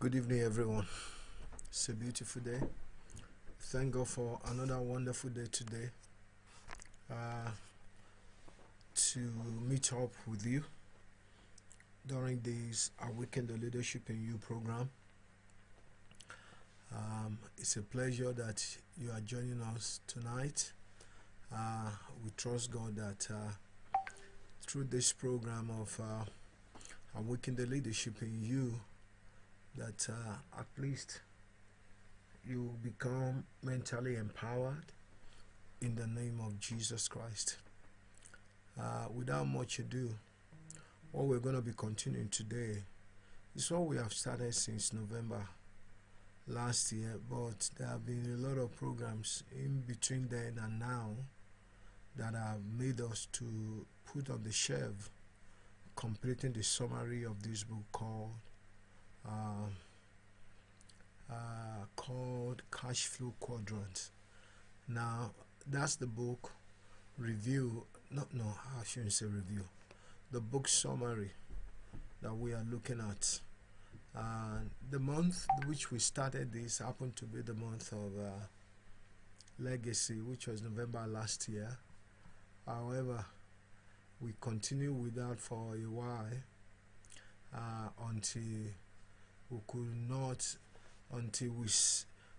Good evening, everyone. It's a beautiful day. Thank God for another wonderful day today to meet up with you during this Awaken the Leadership in You program. It's a pleasure that you are joining us tonight. We trust God that through this program of Awaken the Leadership in You, that at least you become mentally empowered in the name of Jesus Christ. Without much ado, what we're going to be continuing today is what we have started since November last year, but there have been a lot of programs in between then and now that have made us to put on the shelf completing the summary of this book called Cashflow Quadrant. Now, that's the book review. I shouldn't say review. The book summary that we are looking at. The month which we started this happened to be the month of Legacy, which was November last year. However, we continued with that for a while until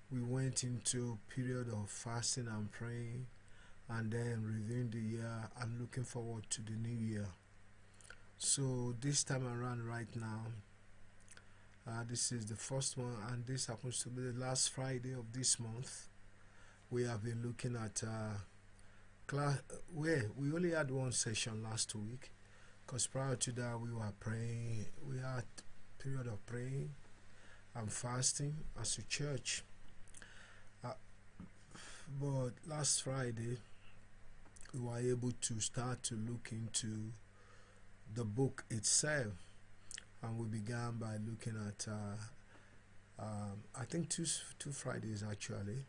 we went into period of fasting and praying, and then reviewing the year and looking forward to the new year. So this time around, right now, this is the first one, and this happens to be the last Friday of this month. We have been looking at class where we only had one session last week, because prior to that we were praying. We had period of praying and fasting as a church. But last Friday we were able to start to look into the book itself, and we began by looking at I think two Fridays actually.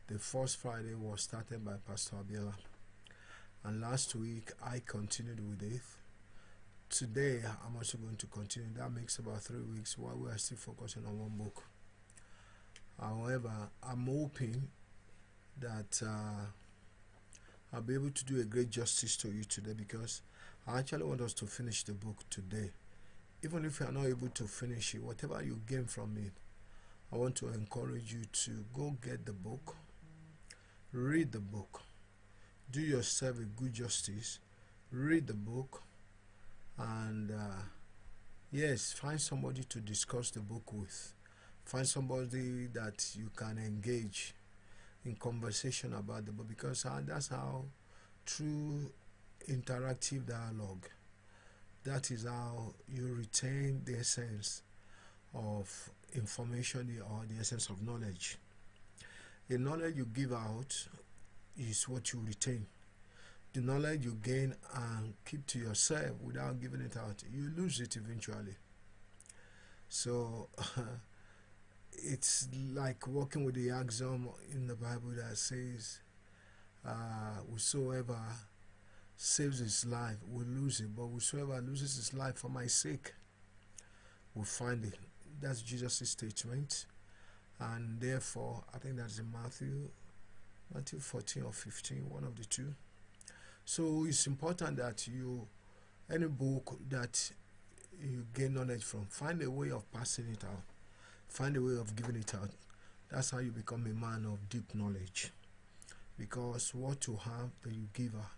The first Friday was started by Pastor Abiola, and last week I continued with it. Today I'm also going to continue. That makes about 3 weeks while we are still focusing on one book. However, I'm hoping that I'll be able to do a great justice to you today, because I actually want us to finish the book today. Even if you are not able to finish it, whatever you gain from it, I want to encourage you to go get the book, read the book, do yourself a good justice, read the book, and yes, find somebody to discuss the book with. Find somebody that you can engage in conversation about the book, because that's how, through interactive dialogue, that is how you retain the essence of information or the essence of knowledge. The knowledge you give out is what you retain. The knowledge you gain and keep to yourself without giving it out, you lose it eventually. So it's like working with the axiom in the Bible that says whosoever saves his life will lose it, but whosoever loses his life for my sake will find it. That's Jesus' statement. And therefore, I think that's in Matthew 14 or 15, one of the two. So it's important that any book that you gain knowledge from, find a way of passing it out, find a way of giving it out. That's how you become a man of deep knowledge, because what you have that you give out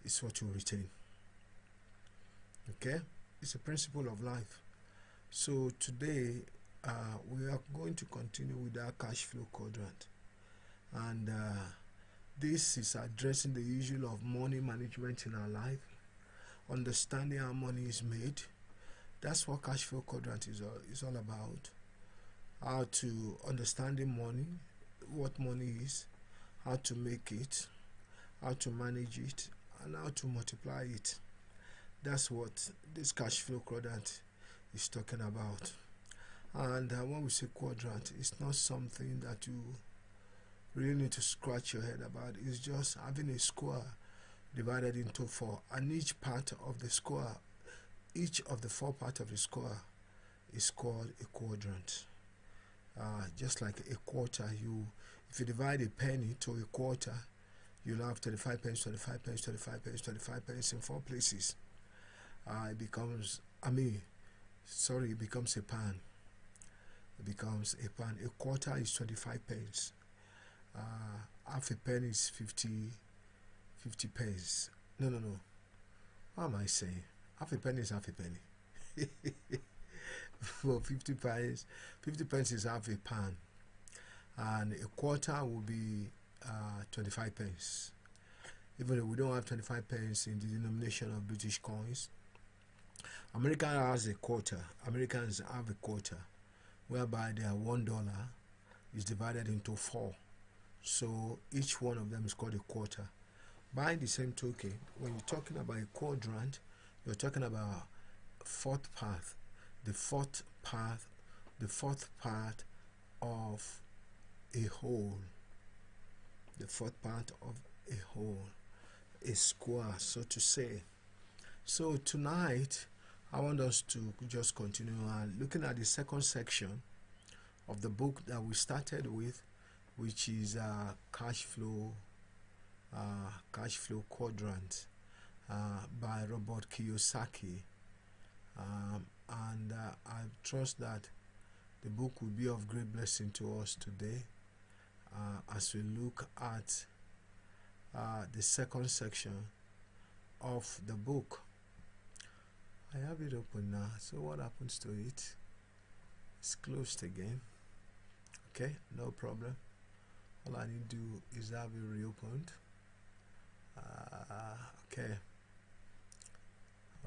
is what you retain. Okay, it's a principle of life. So today we are going to continue with our cash flow quadrant, and this is addressing the issue of money management in our life, understanding how money is made. That's what cash flow quadrant is all about. How to understanding money, what money is, how to make it, how to manage it, and how to multiply it. That's what this cash flow quadrant is talking about. And when we say quadrant, it's not something that you really need to scratch your head about. It's just having a square divided into 4, and each part of the square, each of the 4 parts of the square is called a quadrant. Just like a quarter, if you divide a penny to a quarter, you'll have 25 pence, 25 pence, 25 pence, 25 pence in 4 places. It becomes a pan. It becomes a pan. A quarter is 25 pence. Half a penny is 50 pence. No. What am I saying? Half a penny is half a penny. For 50 pence is half a pan, and a quarter will be 25 pence. Even though we don't have 25 pence in the denomination of British coins, America has a quarter. Americans have a quarter, whereby their $1 is divided into 4. So each one of them is called a quarter. By the same token, when you're talking about a quadrant, you're talking about fourth part. The fourth part of a whole. The fourth part of a whole. A square, so to say. So tonight, I want us to just continue looking at the second section of the book that we started with, which is Cashflow Quadrant by Robert Kiyosaki. And I trust that the book will be of great blessing to us today as we look at the second section of the book. I have it open now, so what happens to it? It's closed again. Okay, no problem. All I need to do is have it reopened. Okay.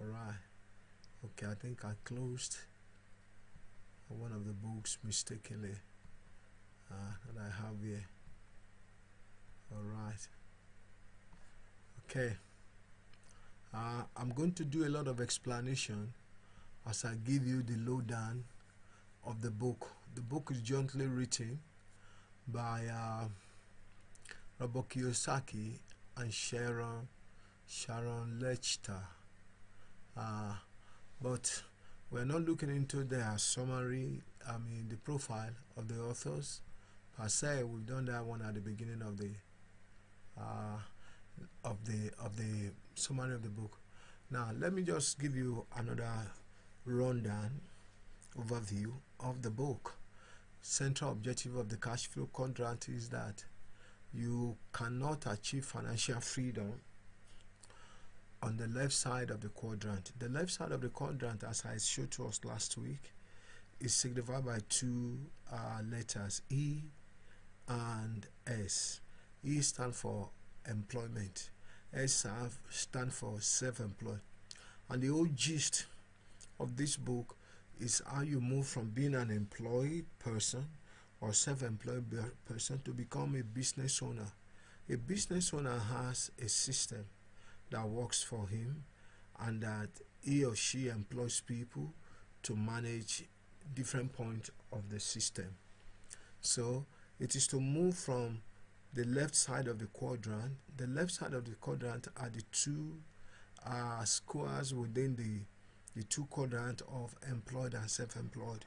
Alright. Okay, I think I closed one of the books mistakenly that I have here. Alright. Okay. I'm going to do a lot of explanation as I give you the lowdown of the book. The book is jointly written by Robert Kiyosaki and Sharon Lechter. But we're not looking into their summary, the profile of the authors per se. We've done that one at the beginning of the summary of the book. Now let me just give you another rundown overview of the book. Central objective of the Cashflow Quadrant is that you cannot achieve financial freedom on the left side of the quadrant. The left side of the quadrant, as I showed to us last week, is signified by two letters, E and S. E stands for employment, S stands for self-employed. And the whole gist of this book is how you move from being an employed person or self-employed person to become a business owner. A business owner has a system that works for him, and that he or she employs people to manage different points of the system. So it is to move from the left side of the quadrant. The left side of the quadrant are the two squares within the two quadrants of employed and self-employed,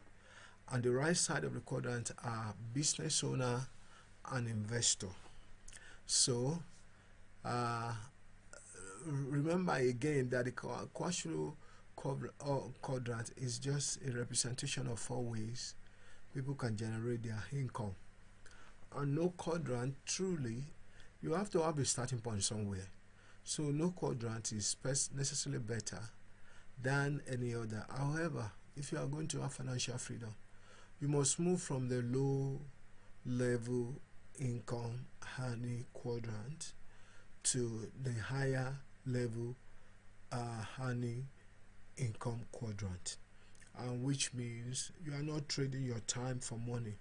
and the right side of the quadrant are business owner and investor. So remember again that the Cashflow quadrant is just a representation of 4 ways people can generate their income. And no quadrant, truly, you have to have a starting point somewhere. So no quadrant is necessarily better than any other. However, if you are going to have financial freedom, you must move from the low level income earning quadrant to the higher level earning income quadrant, and which means you are not trading your time for money.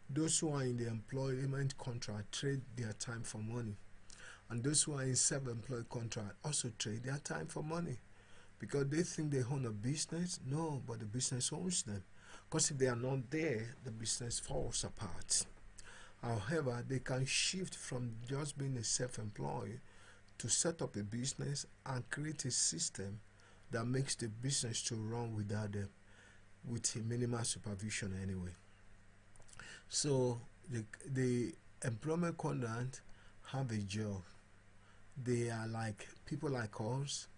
Those who are in the employment contract trade their time for money, and those who are in self-employed contract also trade their time for money, because they think they own a business. No, but the business owns them, because if they are not there, the business falls apart. However, they can shift from just being a self-employed to set up a business and create a system that makes the business to run without them. with minimal supervision anyway. So the employment quadrant have a job. They are like people like us,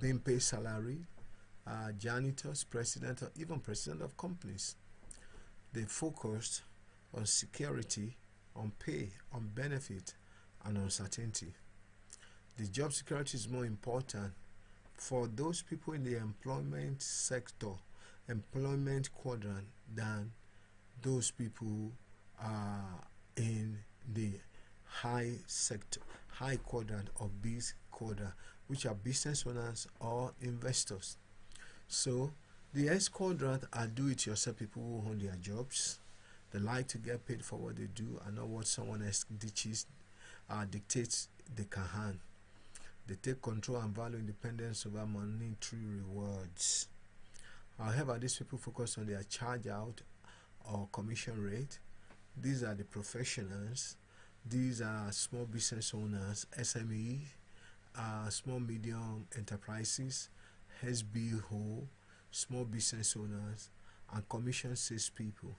being paid salary, janitors, president, or even president of companies. They focused on security, on pay, on benefit, and uncertainty. The job security is more important for those people in the employment sector, employment quadrant, than those people in the high sector, high quadrant or B quadrant, which are business owners or investors. So the S quadrant are do-it-yourself people who own their jobs. They like to get paid for what they do and not what someone else dictates they can hand. They take control and value independence over monetary rewards. However, these people focus on their charge out or commission rate. These are the professionals. These are small business owners, SME, small medium enterprises, SBO, small business owners, and commission sales people.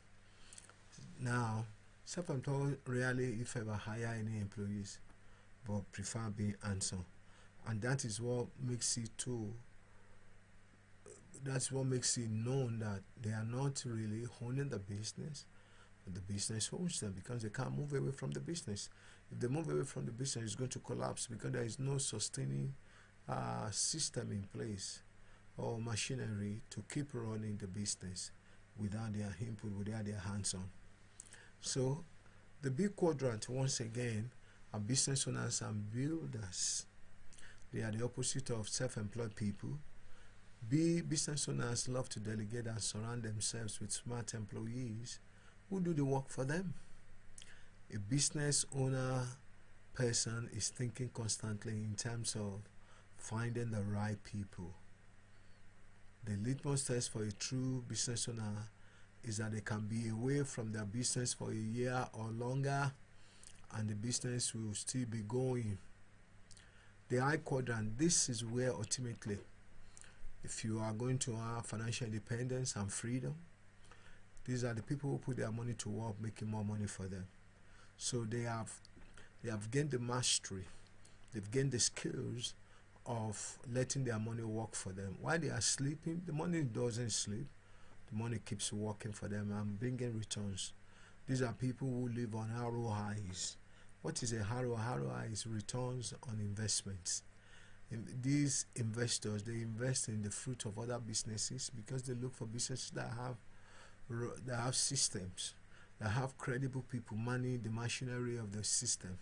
Now, self-employed rarely, if ever, hire any employees, but prefer being hands-on, and that is what makes it that's what makes it known that they are not really owning the business, but the business owns them, because they can't move away from the business. If they move away from the business, it's going to collapse, because there is no sustaining system in place or machinery to keep running the business without their input, without their hands-on. So the B quadrant, once again, are business owners and builders. They are the opposite of self-employed people. Business owners love to delegate and surround themselves with smart employees who do the work for them. A business owner person is thinking constantly in terms of finding the right people. The litmus test for a true business owner is that they can be away from their business for a year or longer and the business will still be going. The I quadrant, this is where ultimately, if you are going to have financial independence and freedom, these are the people who put their money to work, making more money for them. So they have gained the mastery, they've gained the skills of letting their money work for them. While they are sleeping, the money doesn't sleep. The money keeps working for them and bringing returns. These are people who live on ROIs. What is a ROI? ROI is returns on investments. These investors, they invest in the fruit of other businesses because they look for businesses that have systems, that have credible people manning the machinery of the system.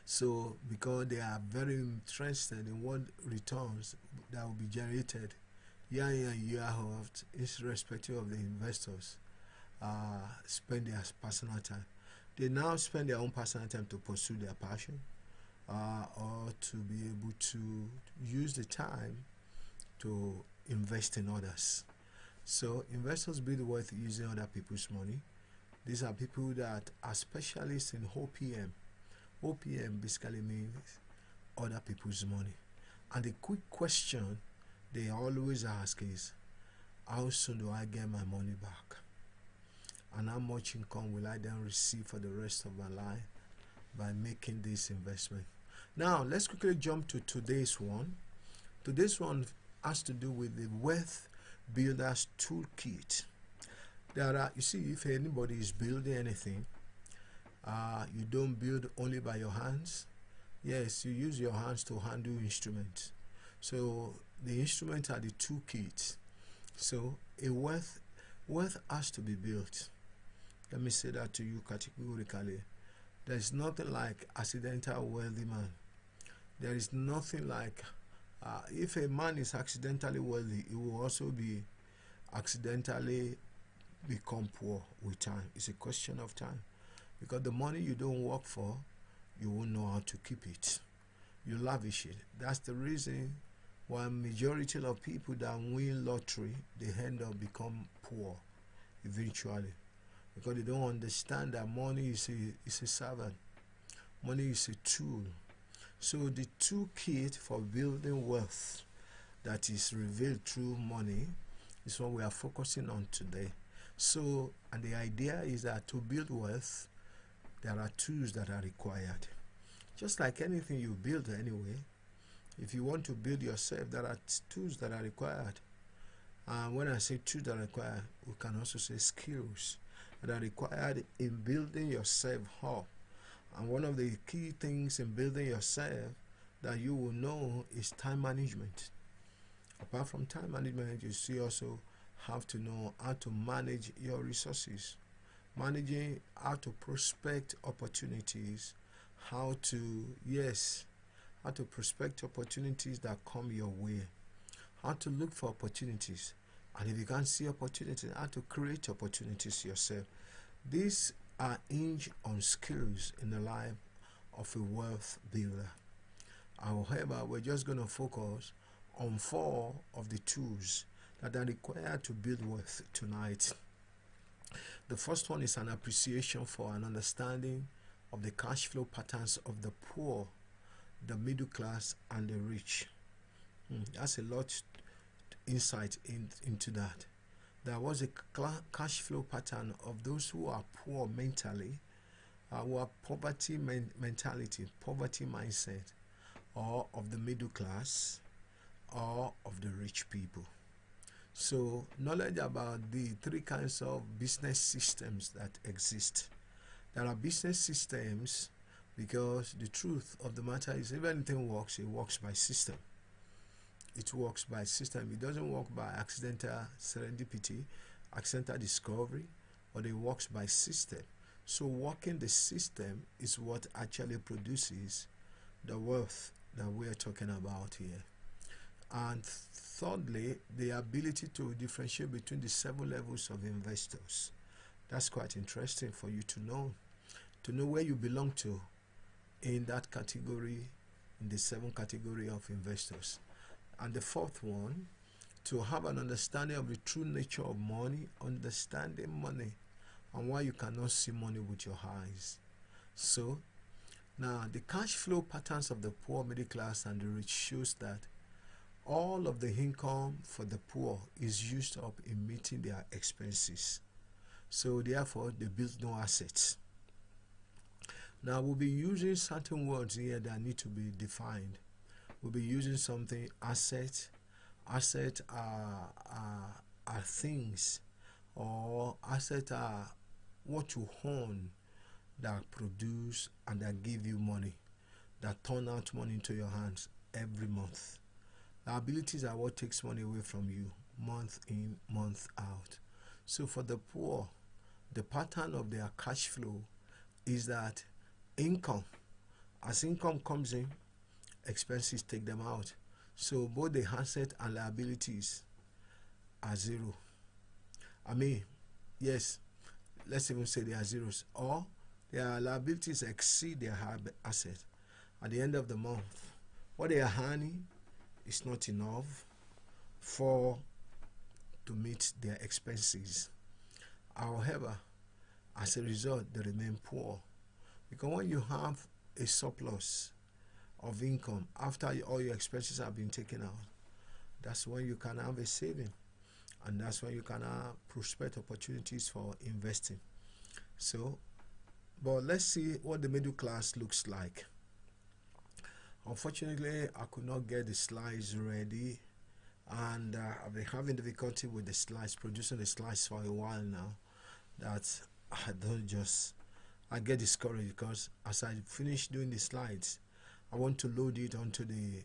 So because they are very interested in what returns that will be generated year in and year out, irrespective of the investors spend their personal time. They now spend their own personal time to pursue their passion, or to be able to use the time to invest in others. So investors build wealth using other people's money. These are people that are specialists in OPM. OPM basically means other people's money. And the quick question they always ask is, how soon do I get my money back? And how much income will I then receive for the rest of my life by making this investment? Now, let's quickly jump to today's one. Today's one has to do with the Wealth Builders Toolkit. You see, if anybody is building anything, you don't build only by your hands. Yes, you use your hands to handle instruments. So the instruments are the toolkits. So a wealth has to be built. Let me say that to you categorically. There is nothing like accidental wealthy man. There is nothing like if a man is accidentally wealthy, he will also be accidentally become poor with time. It's a question of time, because the money you don't work for, you won't know how to keep it. You lavish it. That's the reason why majority of people that win lottery, they end up become poor eventually, because they don't understand that money is a servant. Money is a tool. So the toolkit for building wealth that is revealed through money is what we are focusing on today. So, and the idea is that to build wealth, there are tools that are required. Just like anything you build anyway, if you want to build yourself, there are tools that are required. And when I say tools that are required, we can also say skills that are required in building yourself up. And one of the key things in building yourself that you will know is time management. Apart from time management, you see also have to know how to manage your resources, managing how to prospect opportunities, how to prospect opportunities that come your way, how to look for opportunities, and if you can't see opportunities, how to create opportunities yourself. These are hinged on skills in the life of a wealth builder. However, we're just going to focus on 4 of the tools that are required to build wealth tonight. The first one is an appreciation for an understanding of the cash flow patterns of the poor, the middle class, and the rich. That's a lot insight into that. There was a cash flow pattern of those who are poor mentally, who are poverty mentality, poverty mindset, or of the middle class, or of the rich people. So knowledge about the 3 kinds of business systems that exist. There are business systems because the truth of the matter is if anything works, it works by system. It works by system. It doesn't work by accidental serendipity, accidental discovery, but it works by system. So working the system is what actually produces the wealth that we're talking about here. And thirdly, the ability to differentiate between the 7 levels of investors. That's quite interesting for you to know where you belong to in that category, in the 7 category of investors. And the 4th one, to have an understanding of the true nature of money, understanding money, and why you cannot see money with your eyes. So, now the cash flow patterns of the poor, middle class, and the rich shows that all of the income for the poor is used up in meeting their expenses. So therefore, they build no assets. Now we'll be using certain words here that need to be defined. We'll be using something asset. Asset are things, or asset are what you own that produce and that give you money, that turn out money into your hands every month. Liabilities are what takes money away from you month in, month out. So for the poor, the pattern of their cash flow is that as income comes in, expenses take them out. So both the asset and liabilities are zero. Yes, let's even say they are zeros, or their liabilities exceed their asset. At the end of the month, what they are earning is not enough to meet their expenses. However, as a result, they remain poor, because when you have a surplus of income after all your expenses have been taken out, that's when you can have a saving, and that's when you can prospect opportunities for investing. So, but let's see what the middle class looks like. Unfortunately, I could not get the slides ready, and I've been having difficulty with the slides, producing the slides for a while now, that I get discouraged, because as I finish doing the slides, I want to load it onto the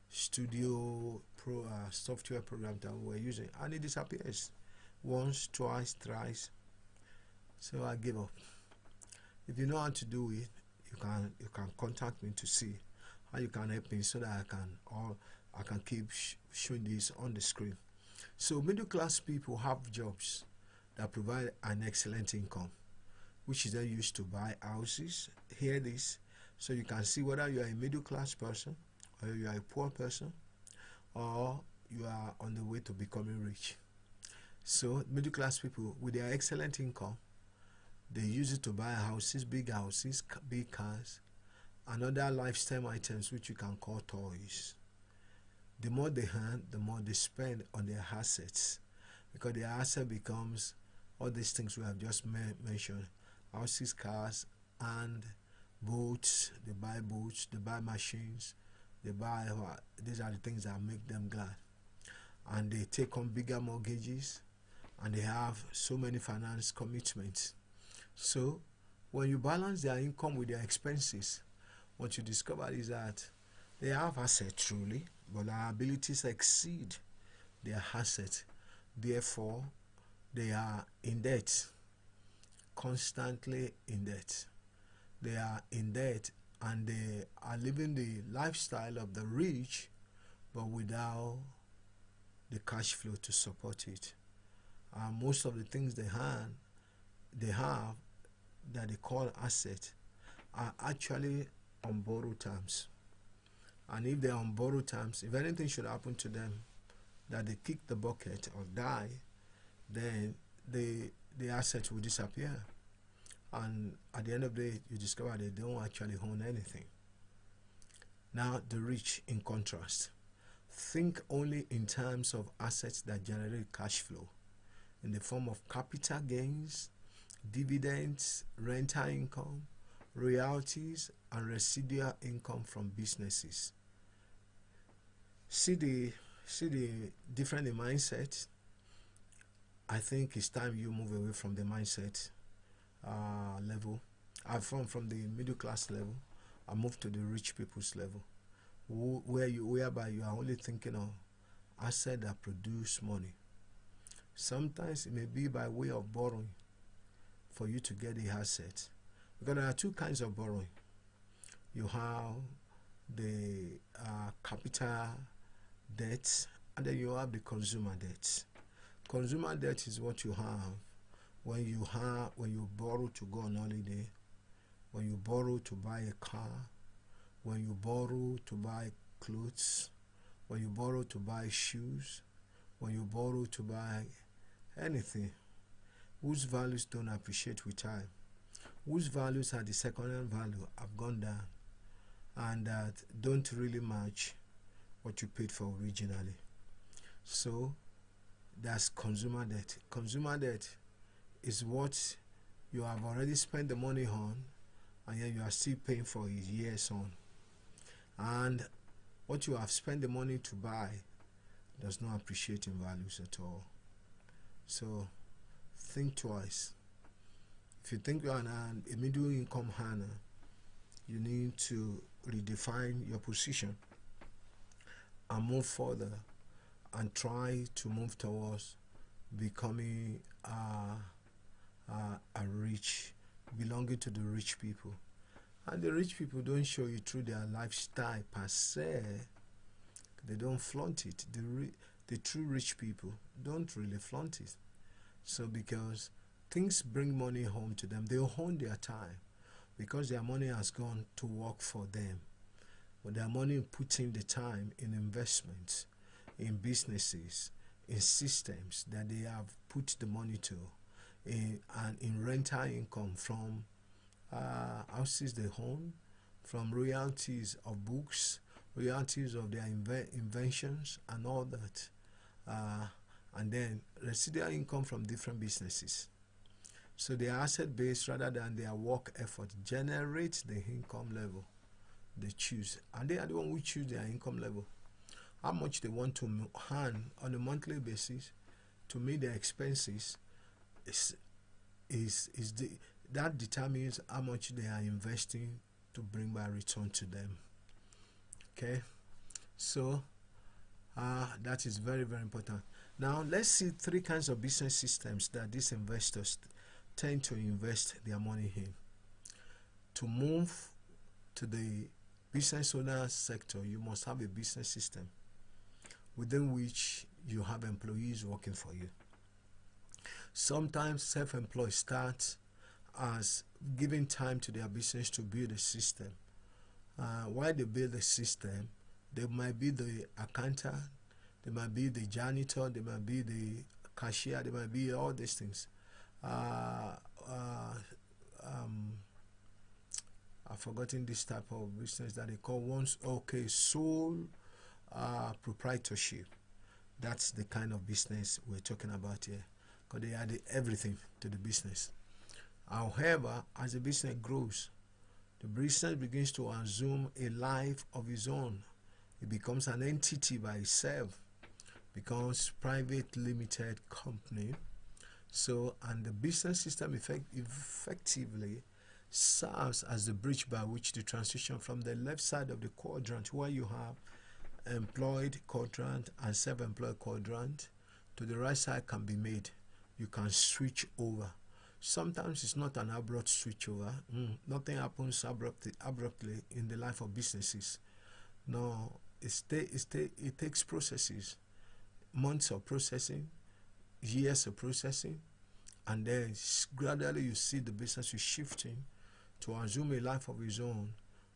Studio Pro software program that we're using, and it disappears once, twice, thrice. So I give up. If you know how to do it, you can contact me to see how you can help me, so that I can keep showing this on the screen. So middle class people have jobs that provide an excellent income, which is then used to buy houses. Hear this, so you can see whether you are a middle class person, or you are a poor person, or you are on the way to becoming rich. So middle class people with their excellent income, they use it to buy houses, big cars, and other lifestyle items which you can call toys. The more they earn, the more they spend on their assets, because their asset becomes all these things we have just mentioned: houses, cars, and boats. They buy machines, they buy. These are the things that make them glad, and they take on bigger mortgages, and they have so many finance commitments. So when you balance their income with their expenses, what you discover is that they have assets truly, but liabilities exceed their assets. Therefore, they are in debt, constantly in debt. They are in debt, and they are living the lifestyle of the rich, but without the cash flow to support it. Most of the things they have that they call asset are actually on borrowed terms. And if they're on borrowed terms, if anything should happen to them, that they kick the bucket or die, then the asset will disappear. And at the end of the day, you discover they don't actually own anything. Now, the rich, in contrast, think only in terms of assets that generate cash flow in the form of capital gains, dividends, rental income, royalties, and residual income from businesses. See the different in mindset. I think it's time you move away from the mindset level. I've come from the middle class level. I moved to the rich people's level, whereby you are only thinking of assets that produce money. Sometimes it may be by way of borrowing for you to get the asset, because there are two kinds of borrowing. You have the capital debt, and then you have the consumer debt. Consumer debt is what you have when you borrow to go on holiday, when you borrow to buy a car, when you borrow to buy clothes, when you borrow to buy shoes, when you borrow to buy anything whose values don't appreciate with time, whose values at the second-hand value have gone down, and that don't really match what you paid for originally. So that's consumer debt. Consumer debt is what you have already spent the money on, and yet you are still paying for it years on. And what you have spent the money to buy does not appreciate in values at all. So think twice. If you think you are a middle income earner, you need to redefine your position and move further and try to move towards becoming a rich, belonging to the rich people. And the rich people don't show you through their lifestyle per se. They don't flaunt it. The true rich people don't really flaunt it. So because things bring money home to them, they own their time, because their money has gone to work for them. But their money putting the time in investments, in businesses, in systems that they have put the money to, and in rental income from houses they own, from royalties of books, royalties of their inventions and all that, and then residual income from different businesses. So their asset base, rather than their work effort, generates the income level they choose, and they are the one who choose their income level. How much they want to earn on a monthly basis to meet their expenses that determines how much they are investing to bring back return to them. Okay, so that is very, very important. Now let's see three kinds of business systems that these investors tend to invest their money in. To move to the business owner sector, you must have a business system within which you have employees working for you. Sometimes self-employed start as giving time to their business to build a system. While they build a system, they might be the accountant, they might be the janitor, they might be the cashier, they might be all these things. I've forgotten this type of business that they call sole proprietorship. That's the kind of business we're talking about here, because they add everything to the business. However, as the business grows, the business begins to assume a life of its own. It becomes an entity by itself, becomes private limited company. So, and the business system effectively serves as the bridge by which the transition from the left side of the quadrant, where you have employed quadrant and self-employed quadrant, to the right side can be made. You can switch over. Sometimes it's not an abrupt switchover. Nothing happens abruptly in the life of businesses. No, it takes processes, months of processing, years of processing, and then gradually you see the business is shifting to assume a life of its own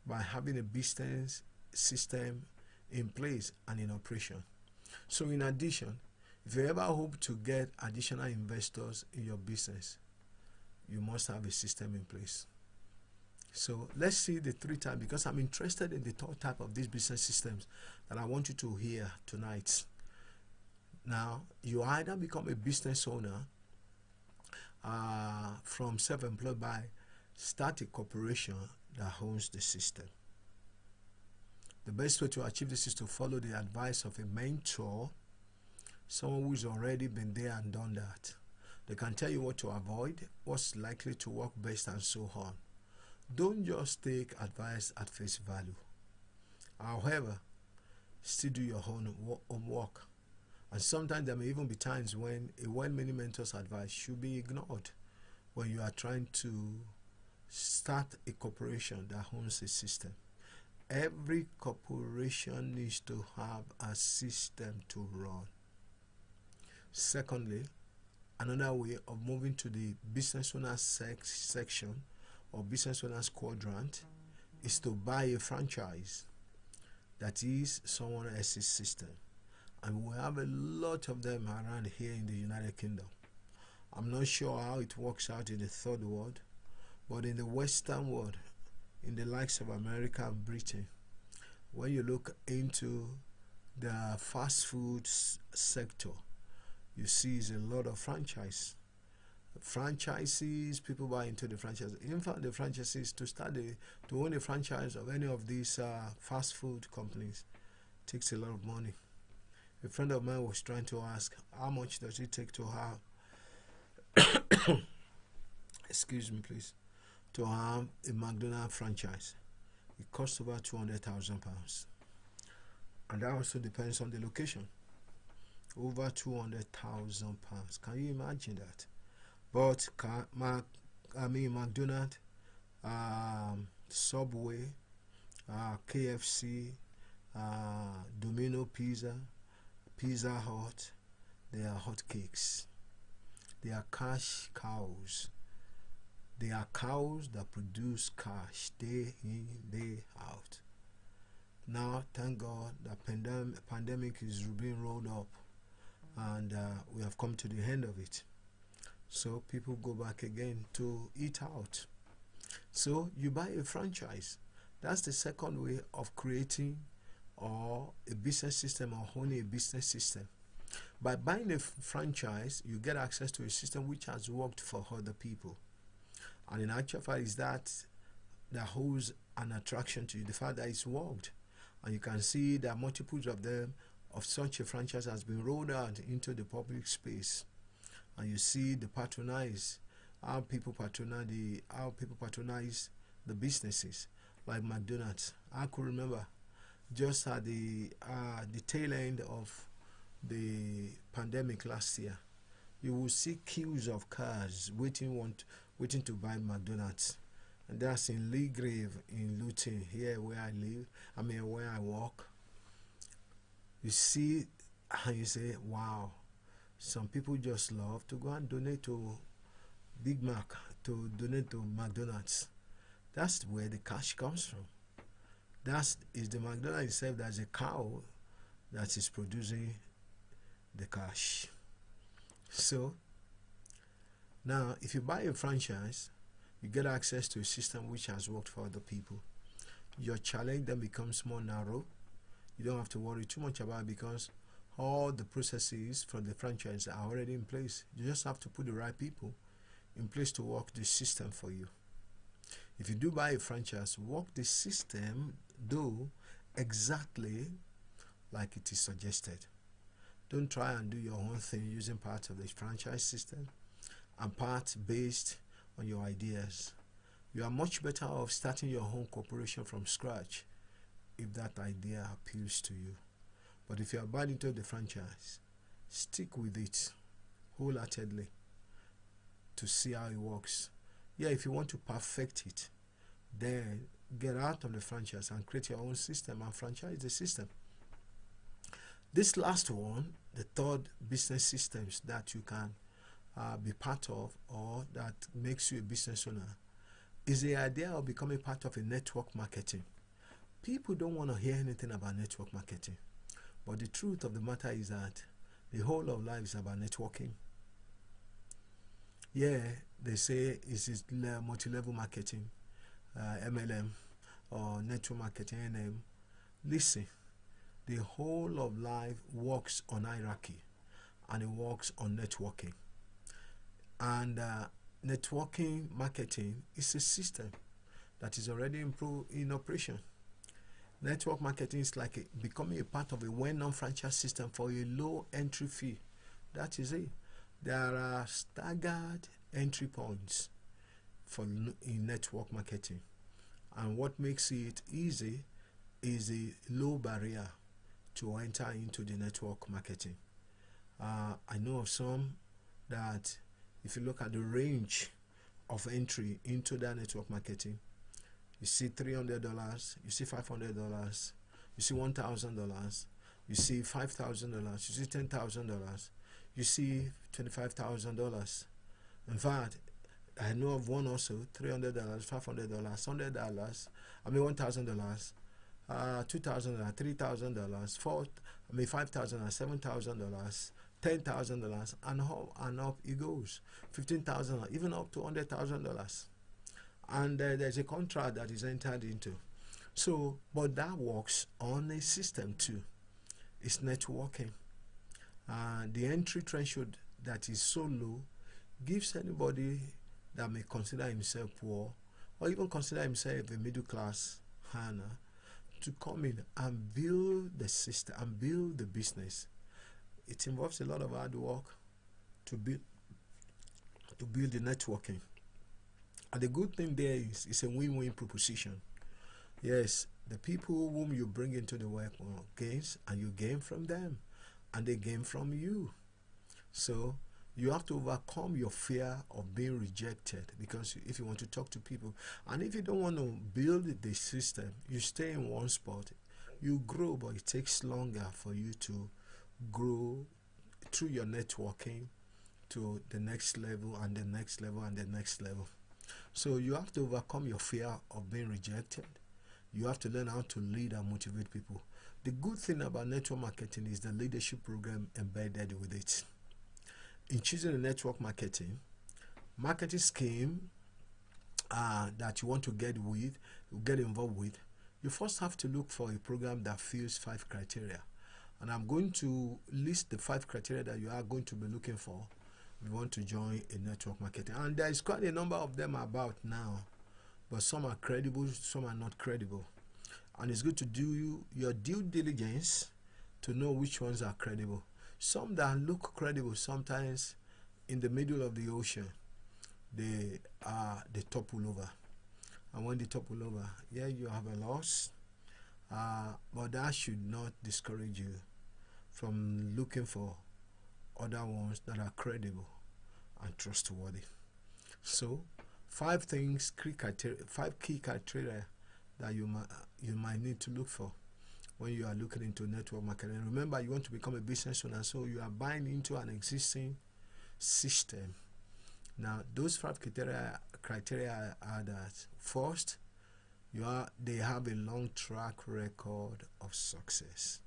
by having a business system in place and in operation. So in addition, if you ever hope to get additional investors in your business, you must have a system in place. So let's see the three types, because I'm interested in the third type of these business systems that I want you to hear tonight. Now, you either become a business owner from self-employed by start a corporation that owns the system. The best way to achieve this is to follow the advice of a mentor, someone who's already been there and done that. They can tell you what to avoid, what's likely to work best, and so on. Don't just take advice at face value. However, still do your own homework. And sometimes there may even be times when a well-meaning mentor's advice should be ignored when you are trying to start a corporation that owns a system. Every corporation needs to have a system to run. Secondly, another way of moving to the business owner section or business owner's quadrant is to buy a franchise that is someone else's system. And we have a lot of them around here in the United Kingdom. I'm not sure how it works out in the third world, but in the Western world, in the likes of America and Britain, when you look into the fast food sector, you see a lot of franchises. People buy into the franchise. In fact, the franchises to own a franchise of any of these fast food companies takes a lot of money. A friend of mine was trying to ask, how much does it take to have excuse me please, to have a McDonald's franchise? It costs about £200,000, and that also depends on the location. Over £200,000. Can you imagine that? But McDonald's, Subway, KFC, Domino Pizza, Pizza Hut, they are hot cakes. They are cash cows. They are cows that produce cash day in, day out. Now, thank God that pandemic is being rolled up, and we have come to the end of it. So people go back again to eat out. So you buy a franchise. That's the second way of creating or a business system or owning a business system. By buying a franchise, you get access to a system which has worked for other people. And in actual fact, is that holds an attraction to you, the fact that it's worked. And you can see that multiples of them, of such a franchise, has been rolled out into the public space. And you see the how people patronize the businesses, like McDonald's. I could remember just at the tail end of the pandemic last year, you will see queues of cars waiting to buy McDonald's, and that's in Leegrave in Luton, here where I live. Where I work. You see, and you say, wow. Some people just love to go and donate to Big Mac, to donate to McDonald's. That's where the cash comes from. That is the McDonald's itself. That's a cow that is producing the cash. So now, if you buy a franchise, You get access to a system which has worked for other people. Your challenge then becomes more narrow. You don't have to worry too much about it because all the processes for the franchise are already in place. You just have to put the right people in place to work the system for you. If you do buy a franchise, work the system though exactly like it is suggested. Don't try and do your own thing using parts of the franchise system and parts based on your ideas. You are much better off starting your own corporation from scratch if that idea appeals to you. But if you are buying into the franchise, stick with it wholeheartedly to see how it works. Yeah, if you want to perfect it, then get out of the franchise and create your own system and franchise the system. This last one, the third business systems that you can be part of or that makes you a business owner, is the idea of becoming part of a network marketing. People don't want to hear anything about network marketing, but the truth of the matter is that the whole of life is about networking. Yeah, they say it's multi-level marketing, MLM, or network marketing, NM. Listen, the whole of life works on hierarchy and it works on networking. And networking marketing is a system that is already in operation. Network marketing is like becoming a part of a well-known franchise system for a low entry fee. That is it. There are staggered entry points in network marketing, and what makes it easy is a low barrier to enter into the network marketing. I know of some that if you look at the range of entry into that network marketing, you see $300, you see $500, you see $1,000, you see $5,000, you see $10,000, you see $25,000. In fact, I know of one also, $300, $500, $100, $1,000, $2,000, $3,000, $5,000, $7,000, $10,000, and up it goes. $15,000, even up to $100,000. And there's a contract that is entered into. So, but that works on a system too. It's networking. The entry threshold that is so low gives anybody that may consider himself poor or even consider himself a middle class earner to come in and build the system and build the business. It involves a lot of hard work to build the networking. And the good thing there is it's a win-win proposition. Yes, the people whom you bring into the work gains, and you gain from them, and they gain from you. So you have to overcome your fear of being rejected, because if you want to talk to people, and if you don't want to build the system, you stay in one spot, you grow, but it takes longer for you to grow through your networking to the next level and the next level and the next level. So you have to overcome your fear of being rejected. You have to learn how to lead and motivate people. The good thing about network marketing is the leadership program embedded with it. In choosing a network marketing scheme that you want to get involved with, you first have to look for a program that fills 5 criteria. And I'm going to list the 5 criteria that you are going to be looking for if you want to join a network marketing. And there is quite a number of them about now, but some are credible, some are not credible. And it's good to do your due diligence to know which ones are credible. Some that look credible, sometimes in the middle of the ocean, they topple over. And when they topple over, yeah, you have a loss, but that should not discourage you from looking for other ones that are credible and trustworthy. So 5 key criteria that you might need to look for when you are looking into network marketing. Remember, you want to become a business owner, so you are buying into an existing system. Now, those 5 criteria are that first, they have a long track record of success.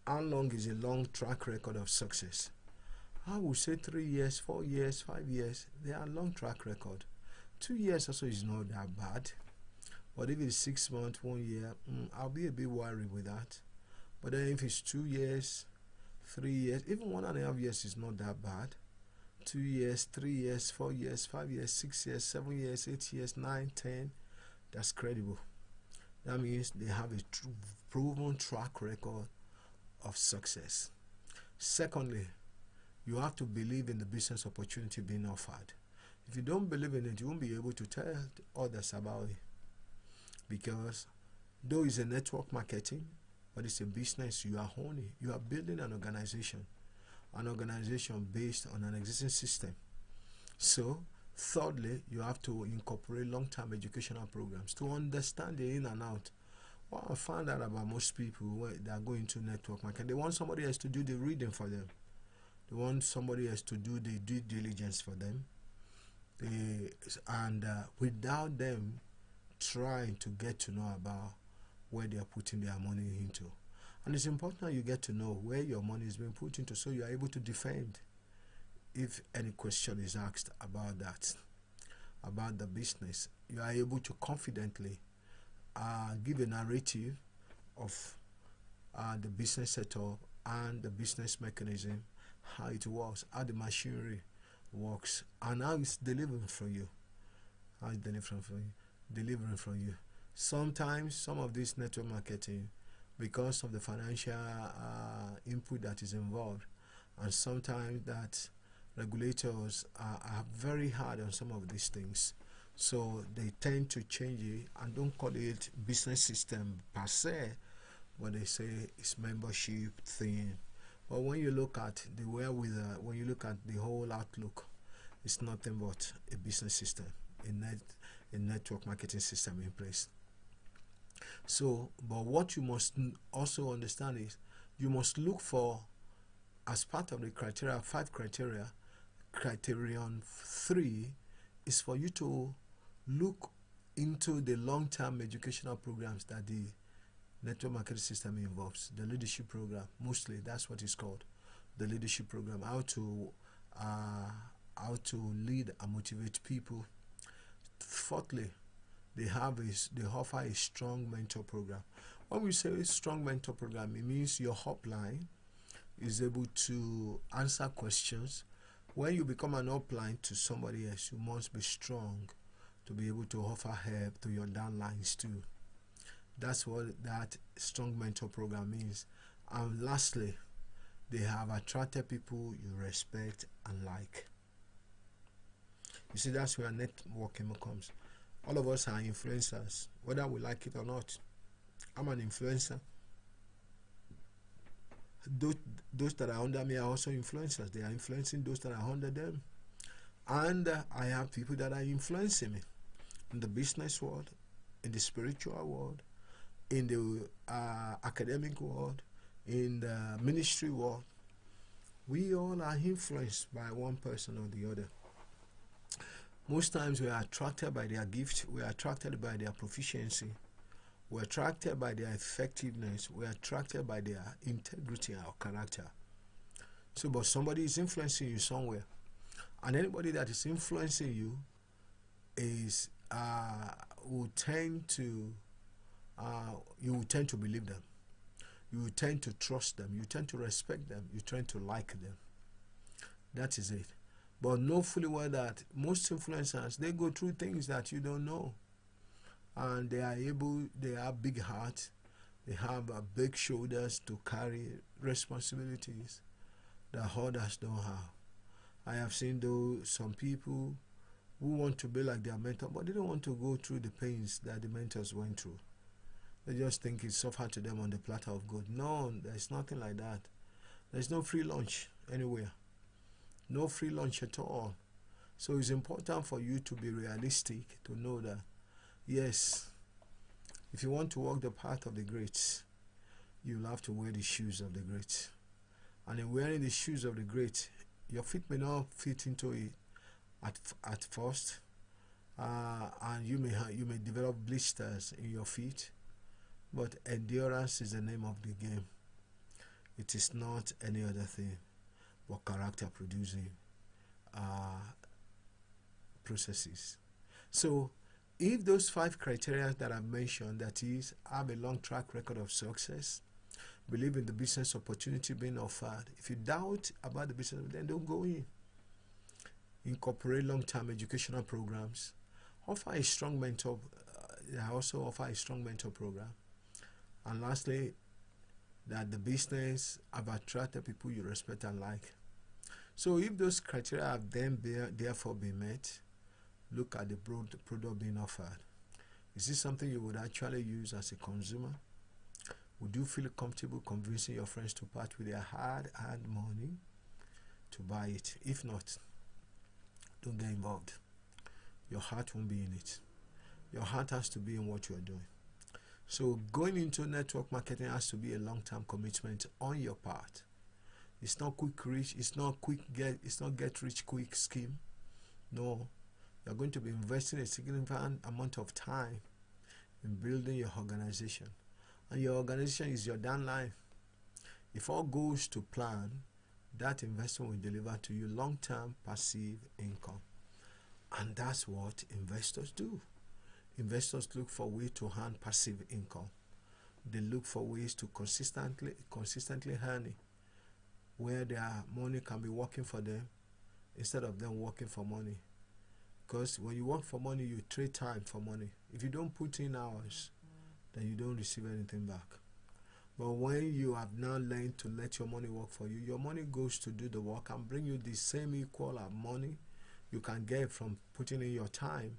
How long is a long track record of success? I would say 3 years, 4 years, 5 years. They are long track record. 2 years also is not that bad. But if it's 6 months, 1 year, I'll be a bit worried with that. But then if it's 2 years, 3 years, even 1.5 years is not that bad. 2 years, 3 years, 4 years, 5 years, 6 years, 7 years, 8 years, 9, 10, that's credible. That means they have a proven track record of success. Secondly, you have to believe in the business opportunity being offered. If you don't believe in it, you won't be able to tell others about it. Because though it's a network marketing, but it's a business you are owning. You are building an organization based on an existing system. So, thirdly, you have to incorporate long-term educational programs to understand the in and out. What I found out about most people that are going to network marketing, they want somebody else to do the reading for them. They want somebody else to do the due diligence for them. Without them trying to get to know about where they are putting their money into. And it's important that you get to know where your money is being put into so you are able to defend if any question is asked about that, about the business. You are able to confidently give a narrative of the business setup and the business mechanism, how it works, how the machinery works, and how it's delivering from you. How it's delivering from you. Sometimes some of this network marketing, because of the financial input that is involved, and sometimes that regulators are very hard on some of these things, so they tend to change it and don't call it business system per se, but they say it's membership thing. But when you look at when you look at the whole outlook, it's nothing but a business system, a network marketing system in place. So, but what you must also understand is you must look for, as part of the criteria, 5 criteria, Criterion 3 is for you to look into the long-term educational programs that the network marketing system involves. The leadership program, mostly that's what it's called, the leadership program, how to lead and motivate people. Fourthly, they offer a strong mentor program. When we say strong mentor program, it means your upline is able to answer questions. When you become an upline to somebody else, you must be strong to be able to offer help to your downlines too. That's what that strong mentor program means. And lastly, they have attracted people you respect and like. You see, that's where networking comes. All of us are influencers, whether we like it or not. I'm an influencer. Those that are under me are also influencers. They are influencing those that are under them. And I have people that are influencing me in the business world, in the spiritual world, in the academic world, in the ministry world. We all are influenced by one person or the other. Most times we are attracted by their gift, we are attracted by their proficiency, we are attracted by their effectiveness, we are attracted by their integrity or character. So, but somebody is influencing you somewhere, and anybody that is influencing you is will tend to you will tend to believe them, you will tend to trust them, you tend to respect them, you tend to like them. That is it. But know fully well that most influencers, they go through things that you don't know, and they have big hearts, they have big shoulders to carry responsibilities that others don't have. I have seen some people who want to be like their mentor, but they don't want to go through the pains that the mentors went through. They just think it's suffered to them on the platter of gold. No, there's nothing like that. There's no free lunch anywhere. No free lunch at all. So it's important for you to be realistic, to know that, yes, if you want to walk the path of the greats, you'll have to wear the shoes of the greats. And in wearing the shoes of the greats, your feet may not fit into it at first, and you may develop blisters in your feet, but endurance is the name of the game. It is not any other thing but character producing processes. So if those 5 criteria that I've mentioned, that is, have a long track record of success, believe in the business opportunity being offered, if you doubt about the business, then don't go in. Incorporate long-term educational programs. Offer a strong mentor. I also offer a strong mentor program. And lastly, that the business have attracted people you respect and like. So if those criteria have then therefore been met, look at the product being offered. Is this something you would actually use as a consumer? Would you feel comfortable convincing your friends to part with their hard-earned money to buy it? If not, don't get involved. Your heart won't be in it. Your heart has to be in what you're doing. So going into network marketing has to be a long-term commitment on your part. It's not quick rich. It's not get rich quick scheme. No, you're going to be investing a significant amount of time in building your organization, and your organization is your downline. If all goes to plan, that investment will deliver to you long-term passive income, and that's what investors do. Investors look for ways to earn passive income. They look for ways to consistently earn it, where their money can be working for them instead of them working for money. Because when you work for money, you trade time for money. If you don't put in hours, then you don't receive anything back. But when you have now learned to let your money work for you, your money goes to do the work and bring you the same equal money you can get from putting in your time.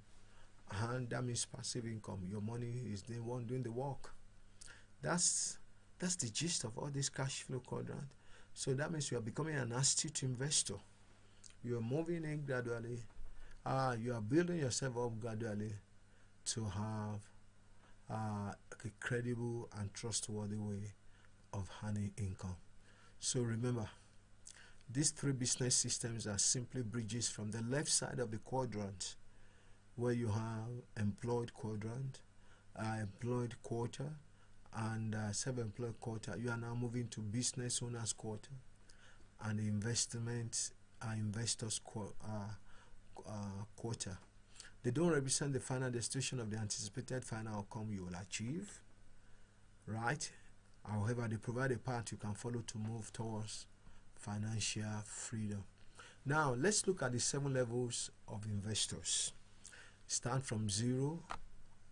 And that means passive income. Your money is the one doing the work. That's the gist of all this cash flow quadrant. So that means you are becoming an astute investor. You are moving in gradually. You are building yourself up gradually to have a credible and trustworthy way of earning income. So remember, these 3 business systems are simply bridges from the left side of the quadrant, where you have employed quadrant, employed quarter, and self-employed quarter. You are now moving to business owners quarter and investors quarter. They don't represent the final destination of the anticipated final outcome you will achieve, right? However, they provide a path you can follow to move towards financial freedom. Now, let's look at the 7 levels of investors. Start from 0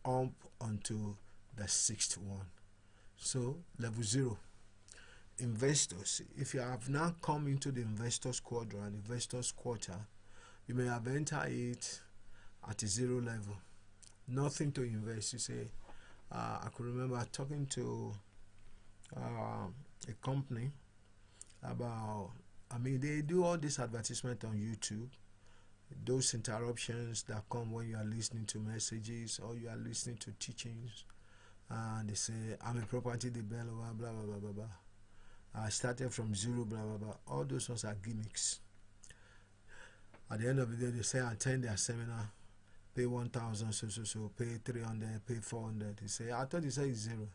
up onto the 6th one. So, level 0, investors. If you have now come into the investors quadrant, investors quarter, you may have entered it at a 0 level, nothing to invest. You say, I could remember talking to a company about, they do all this advertisement on YouTube, those interruptions that come when you are listening to messages or you are listening to teachings, and they say, I'm a property developer, blah blah blah blah blah. I started from 0, blah blah blah. All those ones are gimmicks. At the end of the day, they say, attend their seminar, pay 1,000, so, pay 300, pay 400. They say, I thought you said it's 0.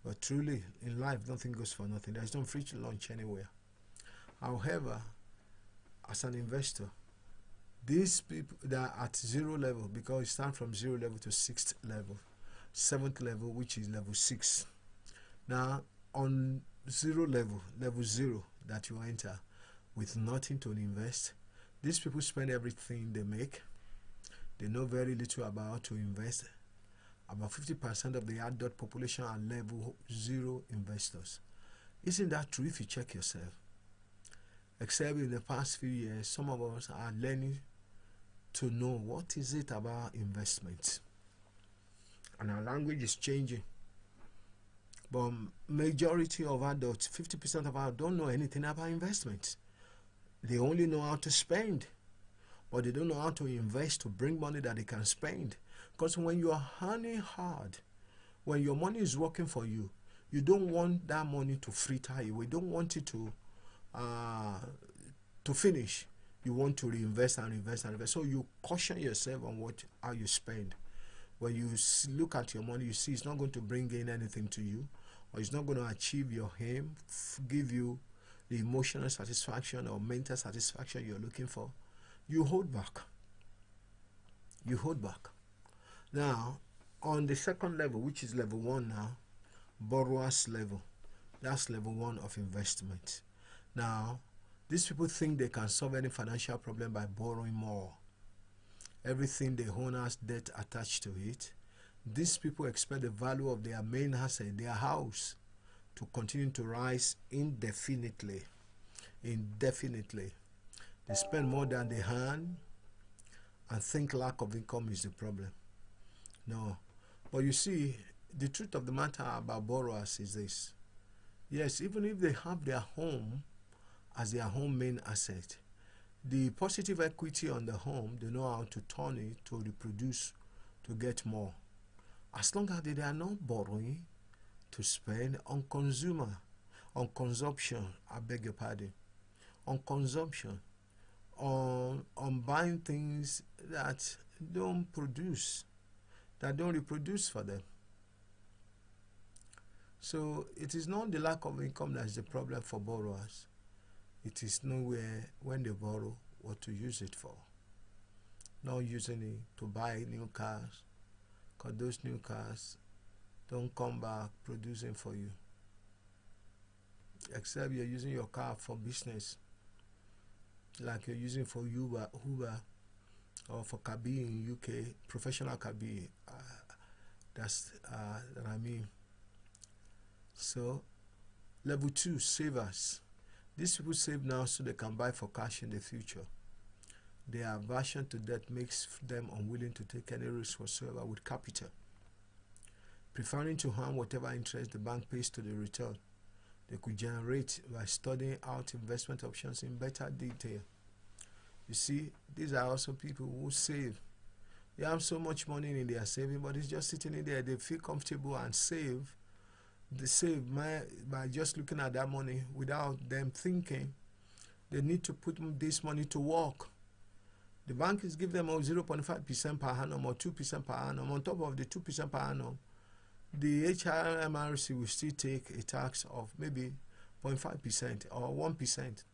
But truly, in life, nothing goes for nothing. There's no free lunch anywhere. However, as an investor, these people that are at 0 level, because you start from 0 level to 6th level, 7th level, which is level 6. Now, on 0 level, level 0 that you enter with nothing to invest, these people spend everything they make. They know very little about how to invest. About 50% of the adult population are level 0 investors. Isn't that true if you check yourself? Except in the past few years, some of us are learning to know what is it about investment. And our language is changing. But majority of adults, 50% of adults, don't know anything about investment. They only know how to spend, but they don't know how to invest to bring money that they can spend. Because when you are earning hard, when your money is working for you, you don't want that money to fritter away. You don't want it to finish. You want to reinvest and invest and invest. So you caution yourself on how you spend. When you look at your money, you see it's not going to bring in anything to you, or it's not going to achieve your aim, give you the emotional satisfaction or mental satisfaction you're looking for. You hold back. you hold back. Now, on the second level, which is level 1 now, borrower's level, that's level 1 of investment. Now, these people think they can solve any financial problem by borrowing more. Everything they own has debt attached to it. These people expect the value of their main asset, their house, to continue to rise indefinitely. Indefinitely. They spend more than they earn and think lack of income is the problem. No. But you see, the truth of the matter about borrowers is this. Yes, even if they have their home as their home main asset, the positive equity on the home, they know how to turn it to reproduce, to get more. As long as they are not borrowing to spend on consumption, I beg your pardon, on consumption, on buying things that don't produce, that don't reproduce for them. So it is not the lack of income that is the problem for borrowers. It is nowhere when they borrow what to use it for. Not using it to buy new cars, because those new cars don't come back producing for you. Except you're using your car for business, like you're using for Uber, or for cabby in UK, professional cabby. That's that I mean. So, level 2, savers. These people save now so they can buy for cash in the future. Their aversion to debt makes them unwilling to take any risk whatsoever with capital, preferring to earn whatever interest the bank pays to the return they could generate by studying out investment options in better detail. You see, these are also people who save. They have so much money in their saving, but it's just sitting in there. They feel comfortable and save. They save by just looking at that money without them thinking they need to put this money to work. The bank is giving them 0.5% per annum or 2% per annum. On top of the 2% per annum, the HMRC will still take a tax of maybe 0.5% or 1%.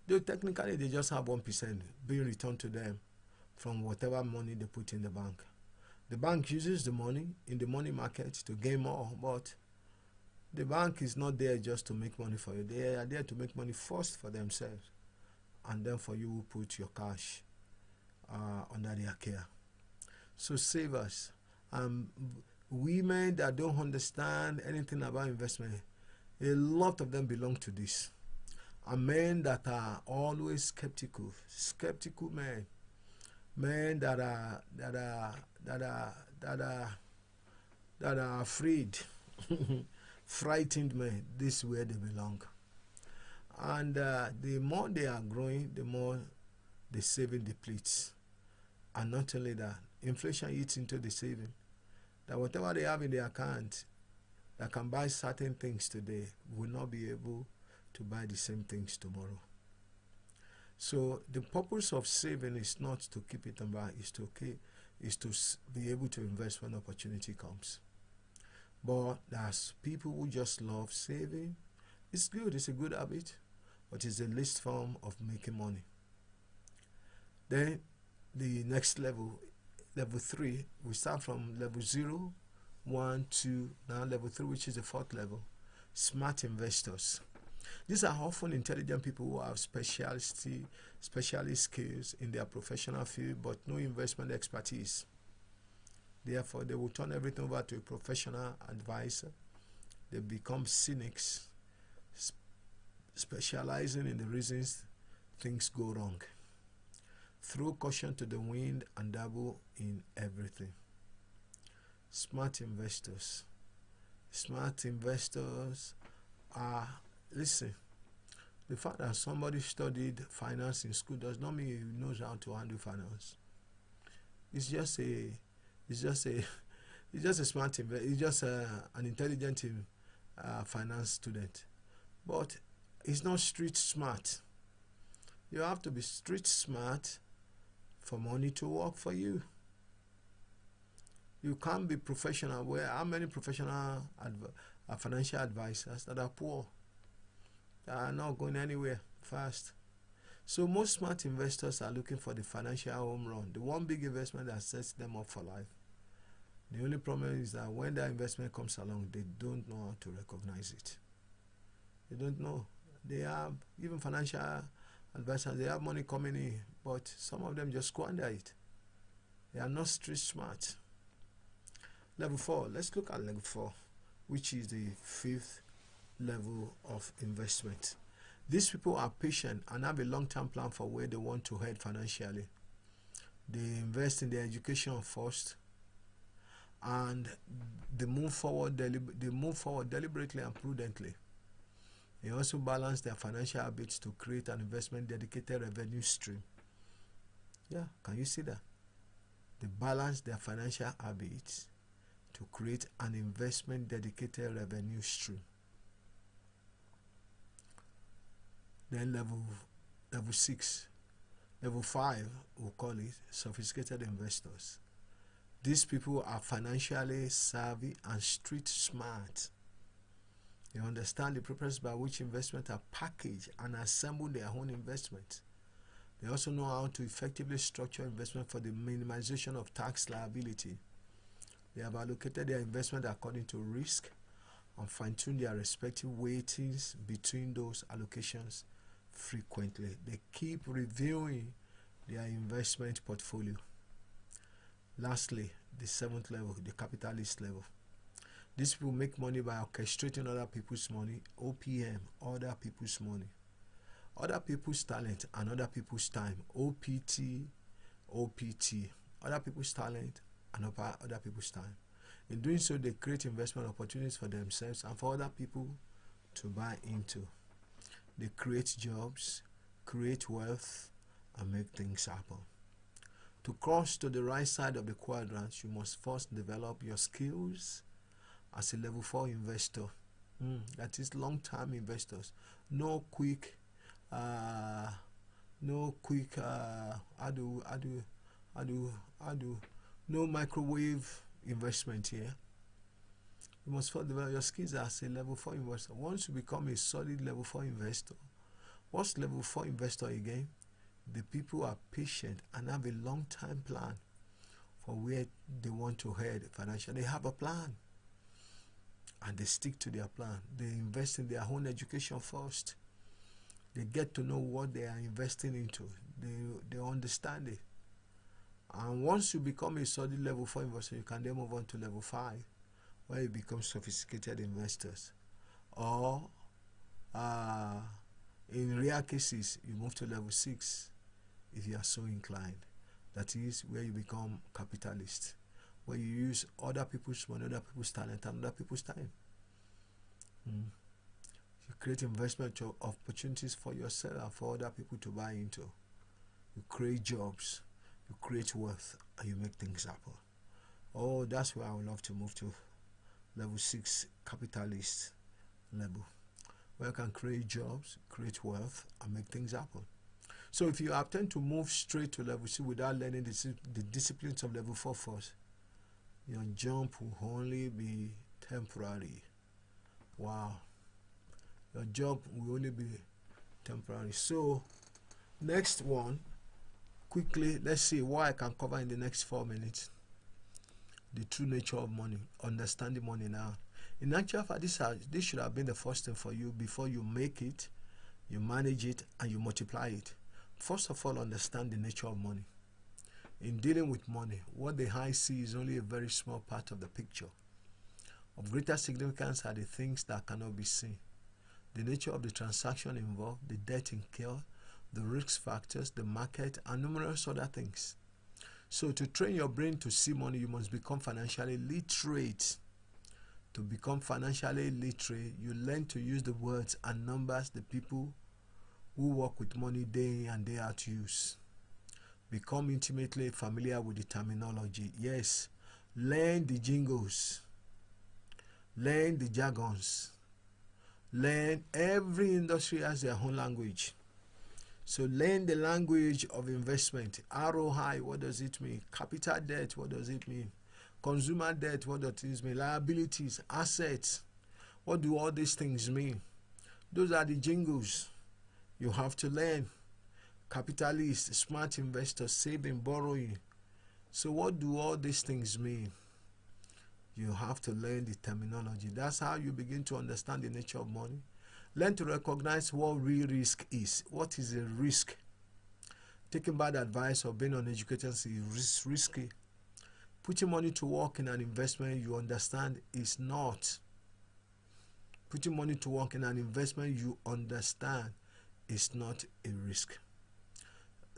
Though technically they just have 1% being returned to them from whatever money they put in the bank. The bank uses the money in the money market to gain more, but the bank is not there just to make money for you. They are there to make money first for themselves, and then for you who put your cash under their care. So savers, women that don't understand anything about investment, a lot of them belong to this. And men that are always skeptical men that are afraid, frightened men. This is where they belong. And the more they are growing, the more the saving depletes. And not only that, inflation eats into the saving. That whatever they have in their account that can buy certain things today will not be able to buy the same things tomorrow. So the purpose of saving is not to keep it on buy, is to be able to invest when opportunity comes. But there's people who just love saving. It's good, it's a good habit, but it's the least form of making money. Then the next level, level 3, we start from level 0, 1, 2, now level 3, which is the 4th level. Smart investors. These are often intelligent people who have specialist skills in their professional field, but no investment expertise. Therefore, they will turn everything over to a professional advisor. They become cynics, specializing in the reasons things go wrong. Throw caution to the wind and dabble in everything. Smart investors. Smart investors are, listen, the fact that somebody studied finance in school does not mean he knows how to handle finance. It's just a smart investor. It's just an intelligent finance student, but it's not street smart. You have to be street smart for money to work for you. You can't be professional. How many professional financial advisors that are poor, that are not going anywhere fast? So most smart investors are looking for the financial home run, the one big investment that sets them up for life. The only problem is that when that investment comes along, they don't know how to recognize it. They don't know. They have, even financial advisors, they have money coming in, but some of them just squander it. They are not street smart. Level 4. Let's look at level 4, which is the 5th level of investment. These people are patient and have a long-term plan for where they want to head financially. They invest in their education first, and they move forward deliberately and prudently. They also balance their financial habits to create an investment dedicated revenue stream. Yeah, can you see that? They balance their financial habits to create an investment dedicated revenue stream. Then level 6. Level 5, we'll call it sophisticated investors. These people are financially savvy and street smart. They understand the purpose by which investments are packaged and assemble their own investments. They also know how to effectively structure investment for the minimization of tax liability. They have allocated their investment according to risk and fine-tune their respective weightings between those allocations frequently. They keep reviewing their investment portfolio. Lastly, the 7th level, the capitalist level. These people make money by orchestrating other people's money, OPM, other people's money, other people's talent, and other people's time, OPT, other people's talent and other people's time. In doing so, they create investment opportunities for themselves and for other people to buy into. They create jobs, create wealth, and make things happen. To cross to the right side of the quadrant, you must first develop your skills as a level 4 investor. That is long-term investors. No microwave investment here. You must first develop your skills as a level 4 investor. Once you become a solid level 4 investor, what's level 4 investor again? The people are patient and have a long-term plan for where they want to head financially. They have a plan and they stick to their plan. They invest in their own education first. They get to know what they are investing into. They understand it. And once you become a solid level 4 investor, you can then move on to level 5, where you become sophisticated investors. Or in rare cases, you move to level 6 if you are so inclined. That is where you become capitalist, where you use other people's money, other people's talent, and other people's time. You create investment opportunities for yourself and for other people to buy into. You create jobs, you create wealth, and you make things happen. Oh, that's where I would love to move to. Level 6, capitalist level, where you can create jobs, create wealth, and make things happen. So if you attempt to move straight to level 6 without learning the disciplines of level 4 first, your jump will only be temporary. Wow. Your jump will only be temporary. So next one, quickly, let's see what I can cover in the next 4 minutes. The true nature of money. Understanding money now. In actual fact, this should have been the first thing for you before you make it, you manage it, and you multiply it. First of all, understand the nature of money. In dealing with money, what the eye sees is only a very small part of the picture. Of greater significance are the things that cannot be seen. The nature of the transaction involved, the debt incurred, the risk factors, the market, and numerous other things. So to train your brain to see money, you must become financially literate. To become financially literate, you learn to use the words and numbers the people who work with money day in and day out use. Become intimately familiar with the terminology. Yes, learn the jingles, learn the jargons, learn. Every industry has their own language. So learn the language of investment. ROI, what does it mean? Capital debt, what does it mean? Consumer debt, what does it mean? Liabilities, assets, what do all these things mean? Those are the jingles you have to learn. capitalist, smart investor, saving, borrowing. So what do all these things mean? You have to learn the terminology. That's how you begin to understand the nature of money. Learn to recognize what real risk is. What is a risk? Taking bad advice or being uneducated is risky. Putting money to work in an investment you understand is not. Putting money to work in an investment you understand is not a risk.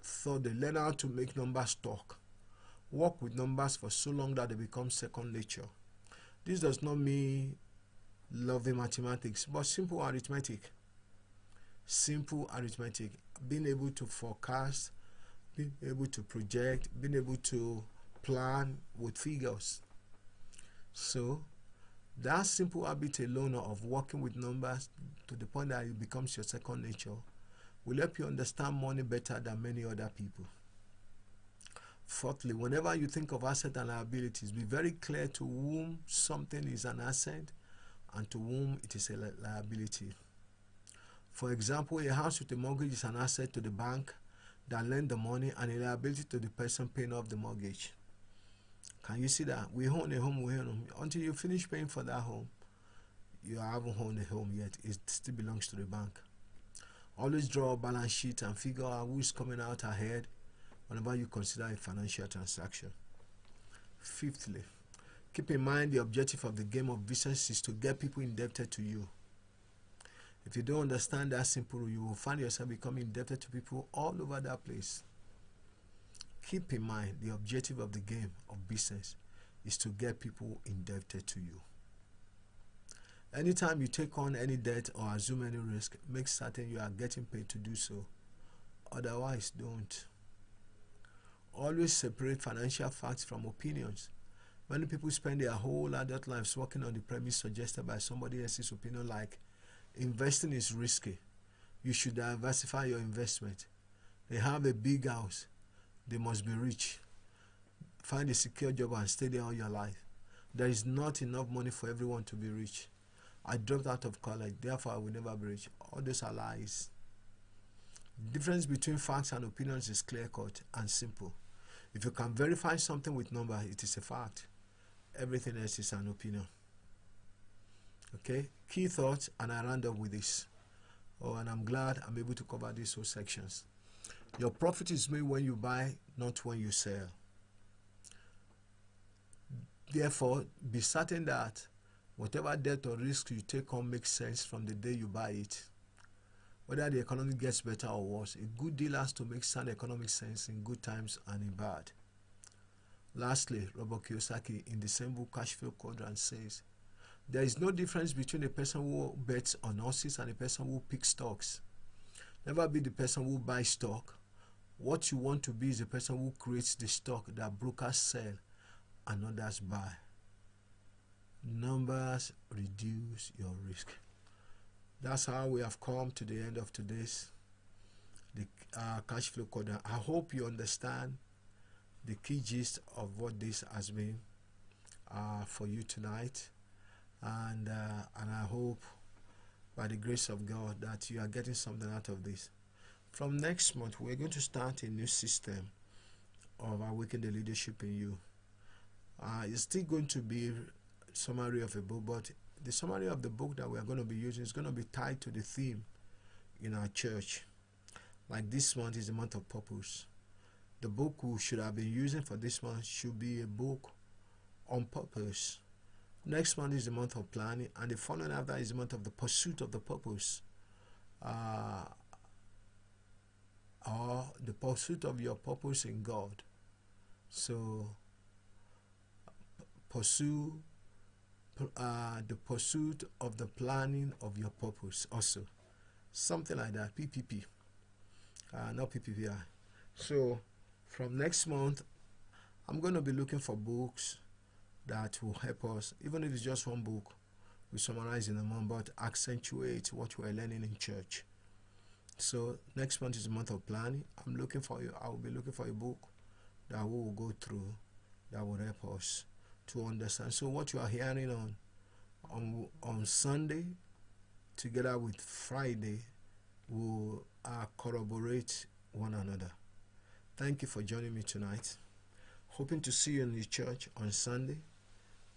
Thirdly, learn how to make numbers talk. Work with numbers for so long that they become second nature. This does not mean loving mathematics, but simple arithmetic. Simple arithmetic. Being able to forecast, being able to project, being able to plan with figures. So that simple habit alone of working with numbers to the point that it becomes your second nature will help you understand money better than many other people. Fourthly, whenever you think of asset and liabilities, be very clear to whom something is an asset and to whom it is a liability. For example, a house with a mortgage is an asset to the bank that lend the money and a liability to the person paying off the mortgage. Can you see that? We own a home, until you finish paying for that home, you haven't owned a home yet. It still belongs to the bank. Always draw a balance sheet and figure out who is coming out ahead whenever you consider a financial transaction. Fifthly, keep in mind the objective of the game of business is to get people indebted to you. If you don't understand that simple rule, you will find yourself becoming indebted to people all over that place. Keep in mind the objective of the game of business is to get people indebted to you. Anytime you take on any debt or assume any risk, make certain you are getting paid to do so. Otherwise, don't. Always separate financial facts from opinions. Many people spend their whole adult lives working on the premise suggested by somebody else's opinion, like investing is risky. You should diversify your investment. They have a big house. They must be rich. Find a secure job and stay there all your life. There is not enough money for everyone to be rich. I dropped out of college, therefore I will never be rich. All those are lies. The difference between facts and opinions is clear-cut and simple. If you can verify something with numbers, it is a fact. Everything else is an opinion. Okay? Key thoughts, and I round up with this. And I'm glad I'm able to cover these whole sections. Your profit is made when you buy, not when you sell. Therefore, be certain that whatever debt or risk you take on makes sense from the day you buy it. Whether the economy gets better or worse, a good deal has to make sound economic sense in good times and in bad. Lastly, Robert Kiyosaki in the same book Cashflow Quadrant says, there is no difference between a person who bets on horses and a person who picks stocks. Never be the person who buys stock. What you want to be is the person who creates the stock that brokers sell and others buy. Numbers reduce your risk. That's how we have come to the end of today's cash flow quadrant. I hope you understand the key gist of what this has been for you tonight, and I hope by the grace of God that you are getting something out of this. From next month, we're going to start a new system of Awaken the Leadership in You. It's still going to be a summary of a book, but the summary of the book that we are going to be using is going to be tied to the theme in our church. Like this month is the month of purpose. The book we should have been using for this month should be a book on purpose. Next month is the month of planning, and the following after is the month of the pursuit of the purpose. Or the pursuit of your purpose in God. So pursue the pursuit of the planning of your purpose also. Something like that. PPP. Not PPPI. So from next month, I'm going to be looking for books that will help us, even if it's just one book, we summarize in a month, but accentuate what we're learning in church. So next month is the month of planning. I will be looking for a book that we will go through that will help us to understand. So what you are hearing on Sunday together with Friday will corroborate one another. Thank you for joining me tonight. Hoping to see you in the church on Sunday,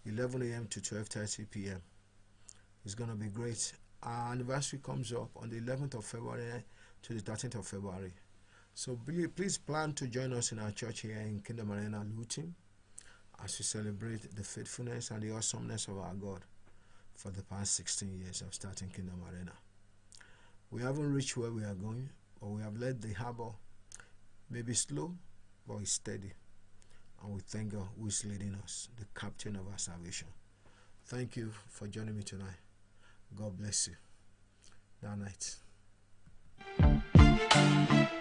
11 a.m. to 12:30 p.m. It's going to be great. Our anniversary comes up on the 11th of February to the 13th of February. So please plan to join us in our church here in Kingdom Arena, Luton, as we celebrate the faithfulness and the awesomeness of our God for the past 16 years of starting Kingdom Arena. We haven't reached where we are going, but we have led the harbor. Maybe slow, but it's steady. And we thank God who is leading us, the captain of our salvation. Thank you for joining me tonight. God bless you. Good night.